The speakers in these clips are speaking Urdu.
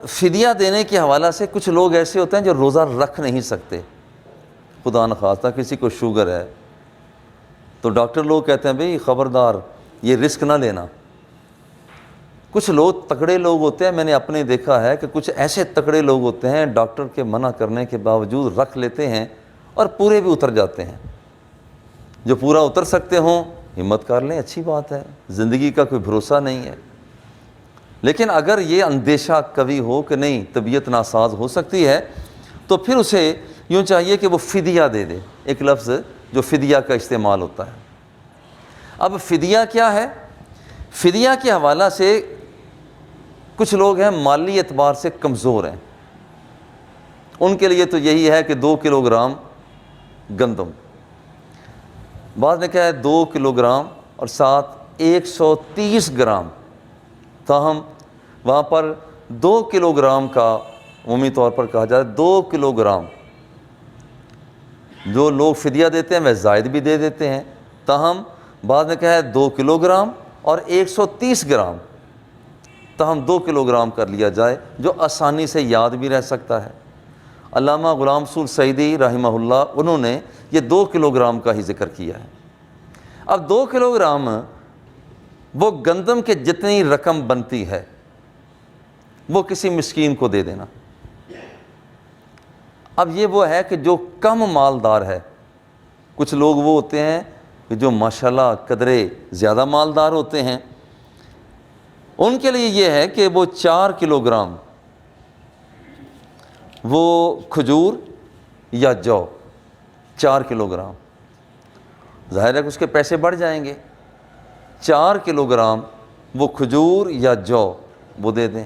فدیہ دینے کے حوالہ سے کچھ لوگ ایسے ہوتے ہیں جو روزہ رکھ نہیں سکتے، خدا نخواستہ کسی کو شوگر ہے تو ڈاکٹر لوگ کہتے ہیں بھئی خبردار یہ رسک نہ لینا۔ کچھ لوگ تکڑے لوگ ہوتے ہیں، میں نے اپنے دیکھا ہے کہ کچھ ایسے تکڑے لوگ ہوتے ہیں ڈاکٹر کے منع کرنے کے باوجود رکھ لیتے ہیں اور پورے بھی اتر جاتے ہیں۔ جو پورا اتر سکتے ہوں ہمت کر لیں، اچھی بات ہے، زندگی کا کوئی بھروسہ نہیں ہے۔ لیکن اگر یہ اندیشہ قوی ہو کہ نہیں طبیعت ناساز ہو سکتی ہے تو پھر اسے یوں چاہیے کہ وہ فدیہ دے دے، ایک لفظ جو فدیہ کا استعمال ہوتا ہے۔ اب فدیہ کیا ہے؟ فدیہ کے حوالہ سے کچھ لوگ ہیں مالی اعتبار سے کمزور ہیں، ان کے لیے تو یہی ہے کہ 2 کلو گرام گندم، بعض نے کہا ہے 2 کلو گرام اور ساتھ 130 گرام، تاہم وہاں پر 2 کلو گرام کا عمومی طور پر کہا جائے 2 کلو گرام جو لوگ فدیہ دیتے ہیں وہ زائد بھی دے دیتے ہیں، تاہم بعض نے کہا ہے 2 کلو گرام اور 130 گرام، تاہم 2 کلو گرام کر لیا جائے جو آسانی سے یاد بھی رہ سکتا ہے۔ علامہ غلام رسول سعیدی رحمہ اللہ انہوں نے یہ 2 کلو گرام کا ہی ذکر کیا ہے۔ اب 2 کلو گرام وہ گندم کے جتنی رقم بنتی ہے وہ کسی مسکین کو دے دینا۔ اب یہ وہ ہے کہ جو کم مالدار ہے، کچھ لوگ وہ ہوتے ہیں کہ جو ماشاءاللہ قدرے زیادہ مالدار ہوتے ہیں، ان کے لیے یہ ہے کہ وہ 4 کلو گرام وہ کھجور یا جو 4 کلو گرام، ظاہر ہے کہ اس کے پیسے بڑھ جائیں گے، 4 کلو گرام وہ کھجور یا جو وہ دے دیں۔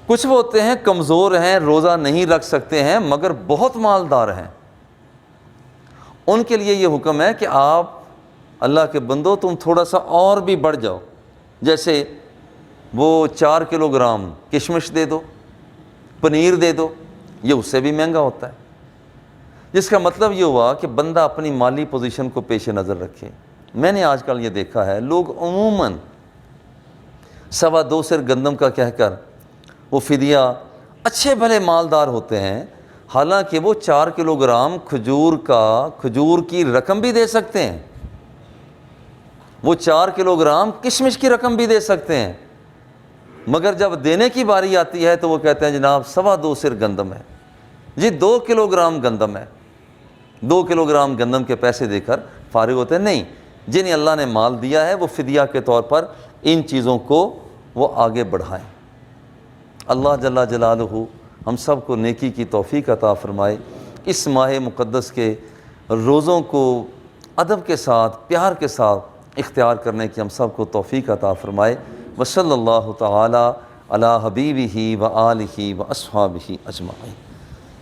کچھ وہ ہوتے ہیں کمزور ہیں، روزہ نہیں رکھ سکتے ہیں مگر بہت مالدار ہیں، ان کے لیے یہ حکم ہے کہ آپ اللہ کے بندو تم تھوڑا سا اور بھی بڑھ جاؤ، جیسے وہ 4 کلو گرام کشمش دے دو، پنیر دے دو، یہ اس سے بھی مہنگا ہوتا ہے، جس کا مطلب یہ ہوا کہ بندہ اپنی مالی پوزیشن کو پیش نظر رکھے۔ میں نے آج کل یہ دیکھا ہے لوگ عموماً 2.25 سیر گندم کا کہہ کر وہ فدیہ، اچھے بھلے مالدار ہوتے ہیں، حالانکہ وہ 4 کلو گرام کھجور کی رقم بھی دے سکتے ہیں، وہ 4 کلو گرام کشمش کی رقم بھی دے سکتے ہیں، مگر جب دینے کی باری آتی ہے تو وہ کہتے ہیں جناب 2.25 سیر گندم ہے، جی 2 کلو گرام گندم ہے، 2 کلو گرام گندم کے پیسے دے کر فارغ ہوتے ہیں۔ نہیں، جنہیں اللہ نے مال دیا ہے وہ فدیہ کے طور پر ان چیزوں کو وہ آگے بڑھائیں۔ اللہ جل جلالہ ہم سب کو نیکی کی توفیق عطا فرمائے، اس ماہ مقدس کے روزوں کو ادب کے ساتھ پیار کے ساتھ اختیار کرنے کی ہم سب کو توفیق عطا فرمائے۔ وصلی اللہ تعالی علی حبیبہ و آلہ و اصحابہ اجمعین۔